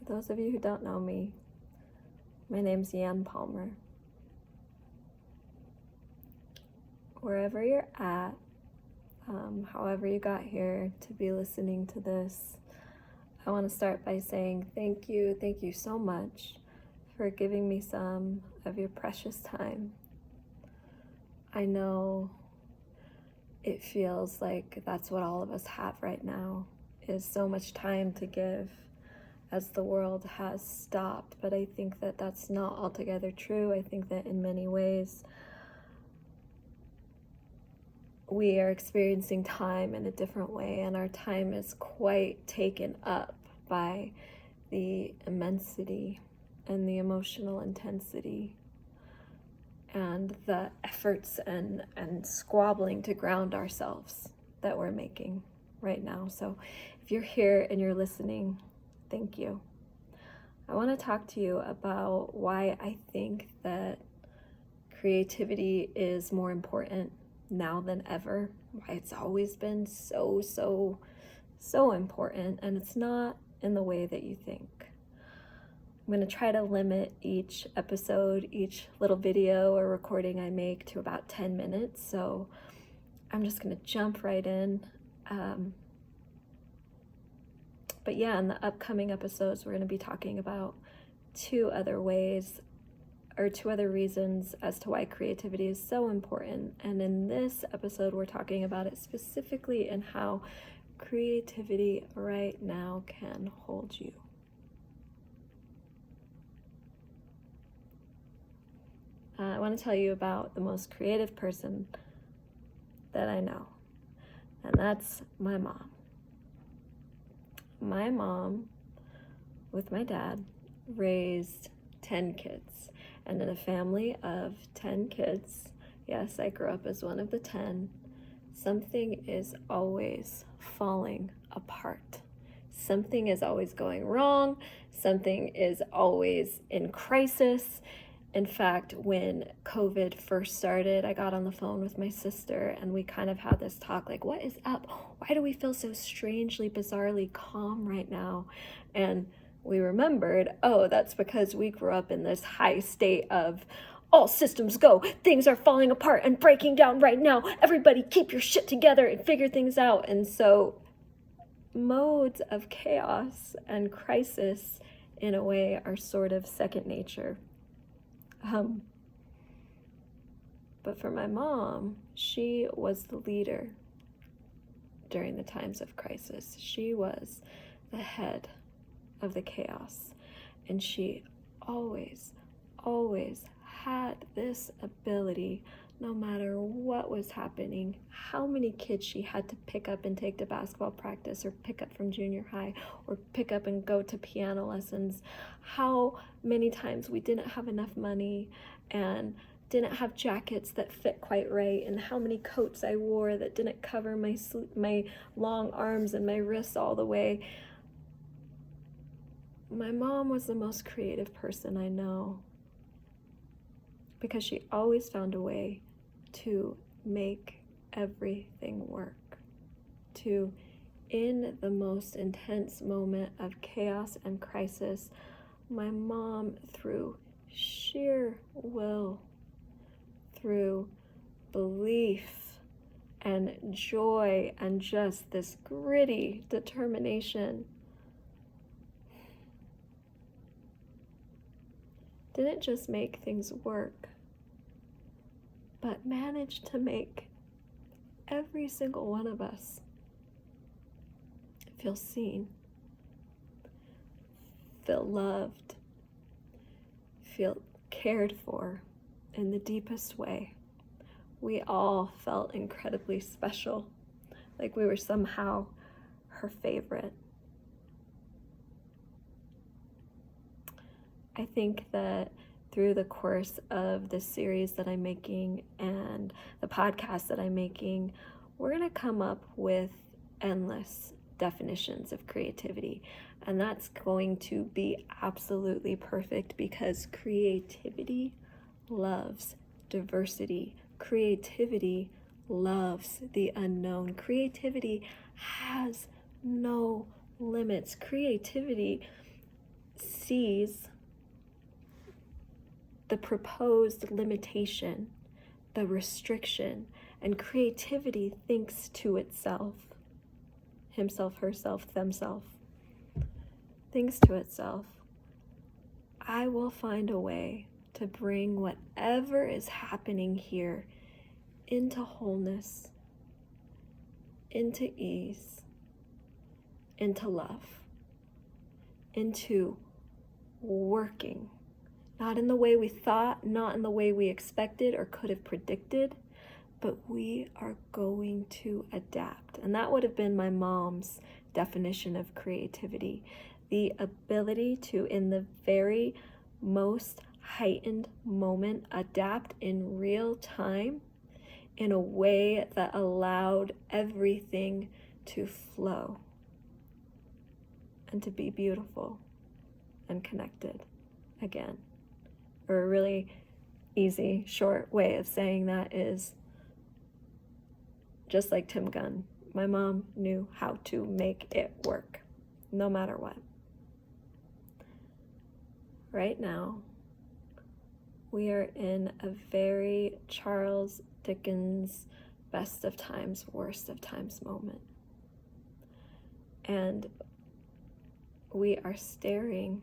those of you who don't know me, my name's Yan Palmer. Wherever you're at, however you got here to be listening to this, I want to start by saying thank you so much for giving me some of your precious time. I know it feels like that's what all of us have right now, is so much time to give as the world has stopped, but I think that that's not altogether true. I think that in many ways we are experiencing time in a different way, and our time is quite taken up by the immensity and the emotional intensity and the efforts and squabbling to ground ourselves that we're making right now. So if you're here and you're listening, thank you. I want to talk to you about why I think that creativity is more important now than ever, why it's always been so important, and it's not in the way that you think. I'm going to try to limit each episode, each little video or recording I make to about 10 minutes, so I'm just going to jump right in. But yeah, in the upcoming episodes, we're going to be talking about two other reasons as to why creativity is so important. And in this episode, we're talking about it specifically and how creativity right now can hold you. I want to tell you about the most creative person that I know, and that's my mom. My mom, with my dad, raised 10 kids. And in a family of 10 kids, yes, I grew up as one of the 10, something is always falling apart. Something is always going wrong. Something is always in crisis. In fact, when COVID first started, I got on the phone with my sister and we kind of had this talk like, what is up? Why do we feel so strangely, bizarrely calm right now? And we remembered, oh, that's because we grew up in this high state of all systems go, things are falling apart and breaking down right now. Everybody keep your shit together and figure things out. And so modes of chaos and crisis in a way are sort of second nature. But for my mom, she was the leader during the times of crisis. She was the head of the chaos, and she always had this ability, no matter what was happening, how many kids she had to pick up and take to basketball practice, or pick up from junior high, or pick up and go to piano lessons, how many times we didn't have enough money and didn't have jackets that fit quite right, and how many coats I wore that didn't cover my long arms and my wrists all the way. My mom was the most creative person I know, because she always found a way to make everything work, to, in the most intense moment of chaos and crisis, my mom, through sheer will, through belief and joy and just this gritty determination, didn't just make things work, but managed to make every single one of us feel seen, feel loved, feel cared for in the deepest way. We all felt incredibly special, like we were somehow her favorite. I think that through the course of the series that I'm making and the podcast that I'm making, we're going to come up with endless definitions of creativity. And that's going to be absolutely perfect, because creativity loves diversity. Creativity loves the unknown. Creativity has no limits. Creativity sees the proposed limitation, the restriction, and creativity thinks to itself, himself, herself, themself, thinks to itself, I will find a way to bring whatever is happening here into wholeness, into ease, into love, into working, not in the way we thought, not in the way we expected or could have predicted, but we are going to adapt. And that would have been my mom's definition of creativity, the ability to, in the very most heightened moment, adapt in real time in a way that allowed everything to flow and to be beautiful and connected again. Or a really easy, short way of saying that is just like Tim Gunn. My mom knew how to make it work, no matter what. Right now, we are in a very Charles Dickens best of times, worst of times moment. And we are staring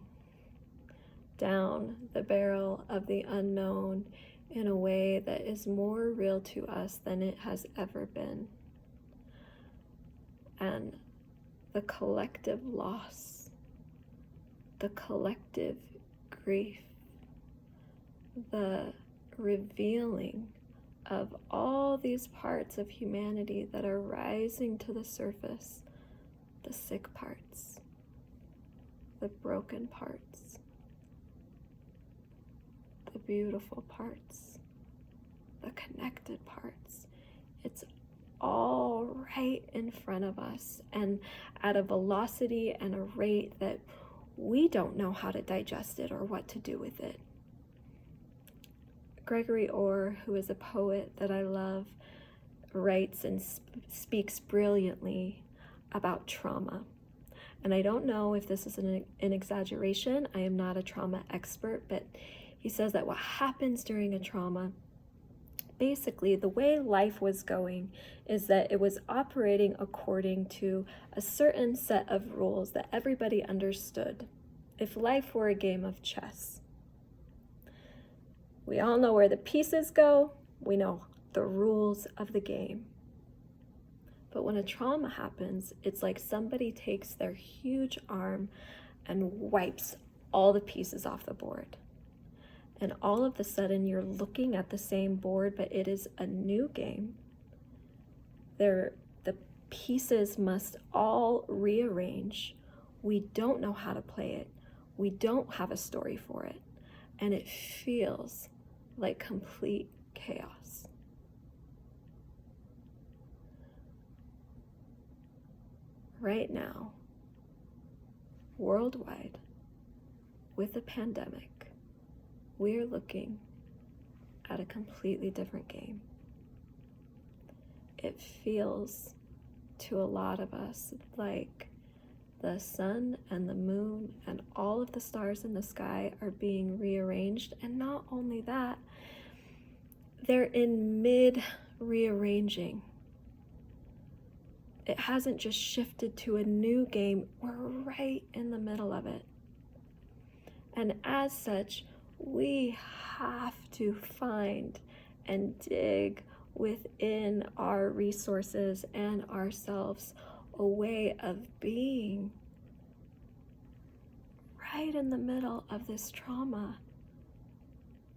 down the barrel of the unknown in a way that is more real to us than it has ever been. And the collective loss, the collective grief, the revealing of all these parts of humanity that are rising to the surface, the sick parts, the broken parts, the beautiful parts, the connected parts. It's all right in front of us, and at a velocity and a rate that we don't know how to digest it or what to do with it. Gregory Orr, who is a poet that I love, writes and speaks brilliantly about trauma. And I don't know if this is an exaggeration. I am not a trauma expert, but he says that what happens during a trauma, basically the way life was going is that it was operating according to a certain set of rules that everybody understood. If life were a game of chess, we all know where the pieces go, we know the rules of the game. But when a trauma happens, it's like somebody takes their huge arm and wipes all the pieces off the board. And all of a sudden you're looking at the same board, but it is a new game. The pieces must all rearrange. We don't know how to play it. We don't have a story for it. And it feels like complete chaos. Right now, worldwide, with a pandemic, we're looking at a completely different game. It feels to a lot of us like the sun and the moon and all of the stars in the sky are being rearranged. And not only that, they're in mid-rearranging. It hasn't just shifted to a new game. We're right in the middle of it. And as such, we have to find and dig within our resources and ourselves a way of being right in the middle of this trauma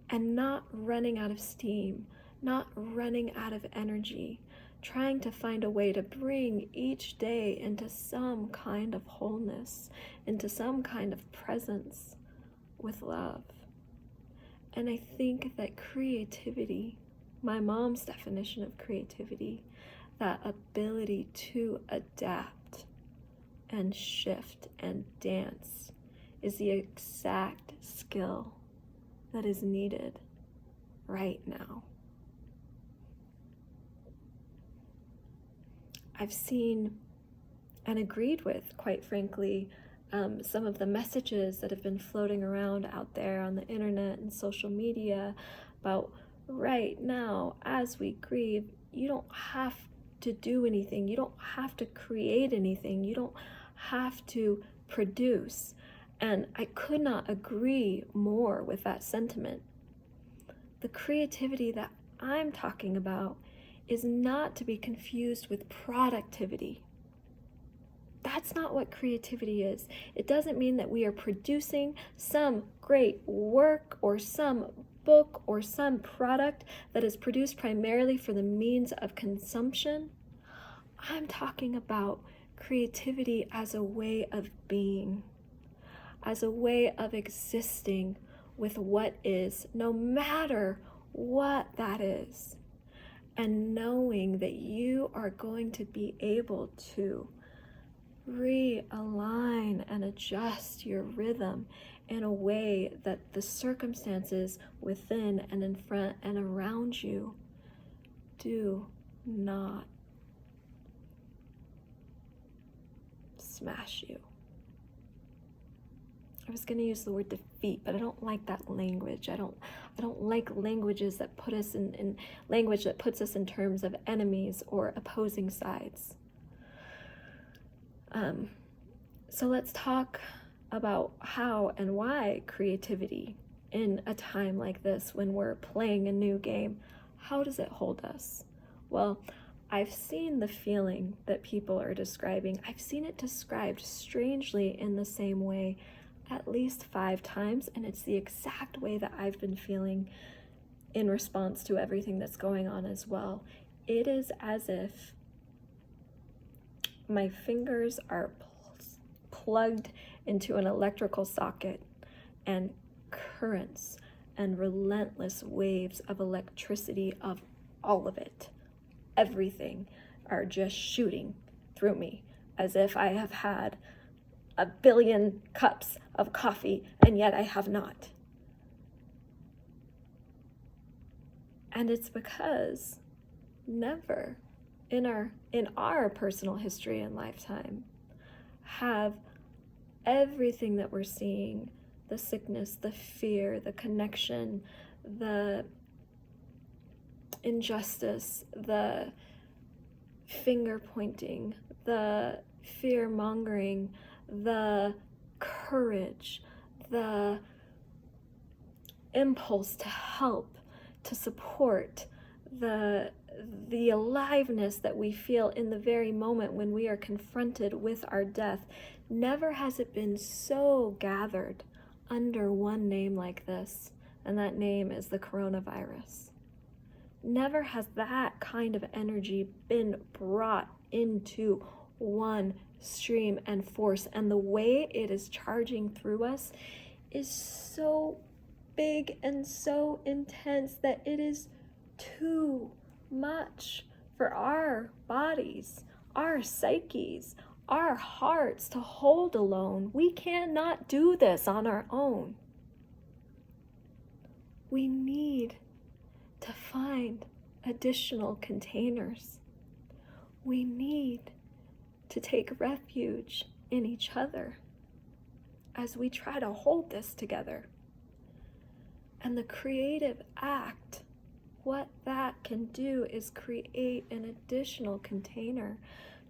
and not running out of steam, not running out of energy, trying to find a way to bring each day into some kind of wholeness, into some kind of presence with love. And I think that creativity, my mom's definition of creativity, that ability to adapt and shift and dance, is the exact skill that is needed right now. I've seen and agreed with, quite frankly, some of the messages that have been floating around out there on the internet and social media about right now, as we grieve, you don't have to do anything. You don't have to create anything. You don't have to produce. And I could not agree more with that sentiment. The creativity that I'm talking about is not to be confused with productivity. That's not what creativity is. It doesn't mean that we are producing some great work or some book or some product that is produced primarily for the means of consumption. I'm talking about creativity as a way of being, as a way of existing with what is, no matter what that is, and knowing that you are going to be able to realign and adjust your rhythm in a way that the circumstances within and in front and around you do not smash you. I was going to use the word defeat, but I don't like that language. I don't like languages that put us in language that puts us in terms of enemies or opposing sides. So let's talk about how and why creativity in a time like this, when we're playing a new game, how does it hold us? Well, I've seen the feeling that people are describing. I've seen it described strangely in the same way at least 5 times, and it's the exact way that I've been feeling in response to everything that's going on as well. It is as if my fingers are plugged into an electrical socket, and currents and relentless waves of electricity, of all of it, everything, are just shooting through me as if I have had 1 billion cups of coffee and yet I have not. And it's because never in our personal history and lifetime have everything that we're seeing, the sickness, the fear, the connection, the injustice, the finger pointing, the fear mongering, the courage, the impulse to help, to support, the aliveness that we feel in the very moment when we are confronted with our death. Never has it been so gathered under one name like this, and that name is the coronavirus. Never has that kind of energy been brought into one stream and force, and the way it is charging through us is so big and so intense that it is too much for our bodies, our psyches, our hearts to hold alone. We cannot do this on our own. We need to find additional containers. We need to take refuge in each other as we try to hold this together. And the creative act, what that can do is create an additional container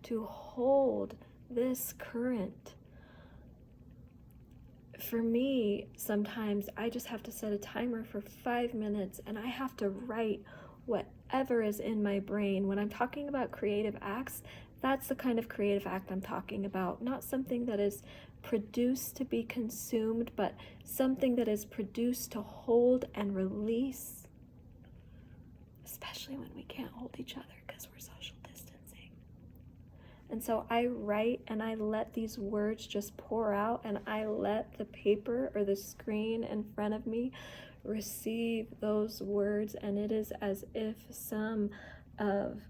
to hold this current. For me, sometimes I just have to set a timer for 5 minutes and I have to write whatever is in my brain. When I'm talking about creative acts, that's the kind of creative act I'm talking about. Not something that is produced to be consumed, but something that is produced to hold and release, especially when we can't hold each other because we're social distancing. And so I write and I let these words just pour out, and I let the paper or the screen in front of me receive those words, and it is as if some of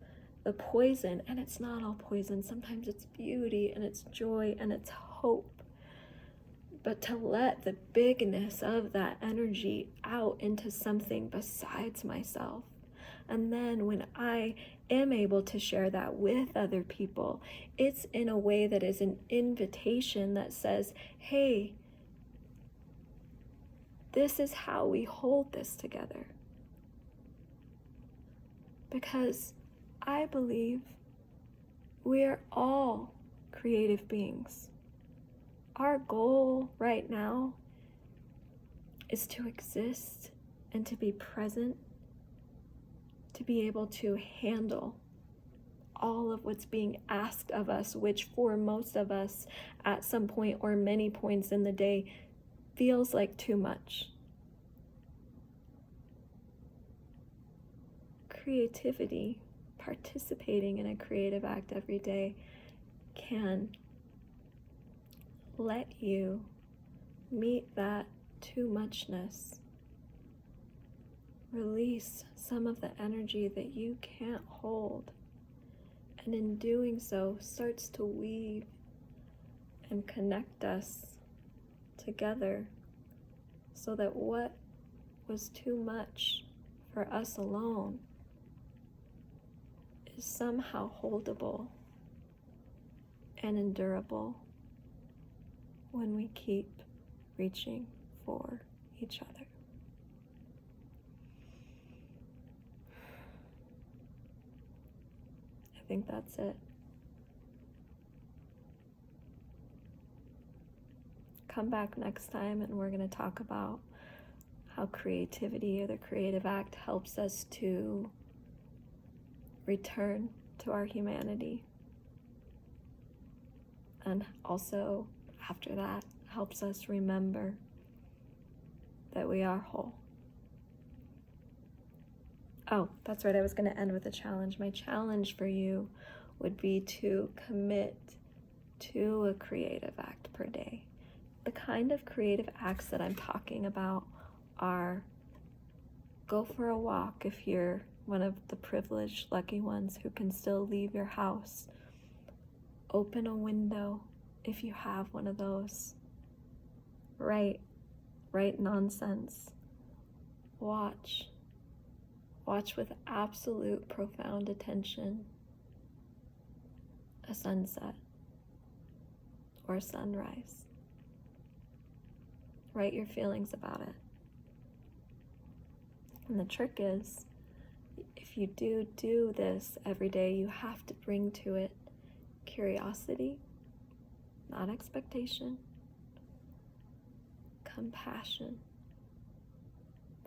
the poison, and it's not all poison, sometimes it's beauty and it's joy and it's hope, but to let the bigness of that energy out into something besides myself. And then when I am able to share that with other people, it's in a way that is an invitation that says, hey, this is how we hold this together. Because I believe we are all creative beings. Our goal right now is to exist and to be present, to be able to handle all of what's being asked of us, which for most of us at some point or many points in the day feels like too much. Creativity, participating in a creative act every day, can let you meet that too muchness. Release some of the energy that you can't hold. And in doing so, starts to weave and connect us together so that what was too much for us alone is somehow holdable and endurable when we keep reaching for each other. I think that's it. Come back next time and we're going to talk about how creativity or the creative act helps us to return to our humanity. And also, after that, helps us remember that we are whole. Oh, that's right, I was going to end with a challenge. My challenge for you would be to commit to a creative act per day. The kind of creative acts that I'm talking about are go for a walk if you're one of the privileged, lucky ones who can still leave your house. Open a window if you have one of those. Write nonsense. Watch with absolute profound attention a sunset or a sunrise. Write your feelings about it. And the trick is, if you do this every day, you have to bring to it curiosity, not expectation, compassion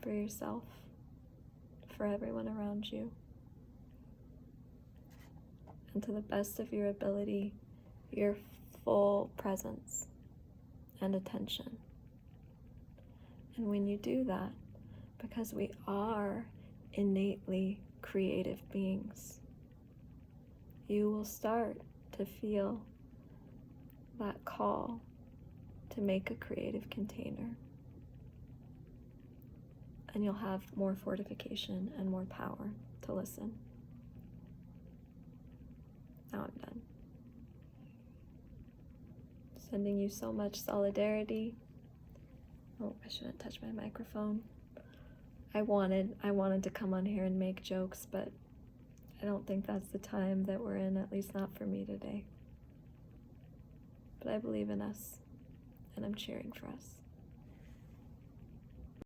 for yourself, for everyone around you, and to the best of your ability, your full presence and attention. And when you do that, because we are innately creative beings, you will start to feel that call to make a creative container. And you'll have more fortification and more power to listen. Now I'm done. Sending you so much solidarity. Oh, I shouldn't touch my microphone. I wanted to come on here and make jokes, but I don't think that's the time that we're in, at least not for me today. But I believe in us, and I'm cheering for us.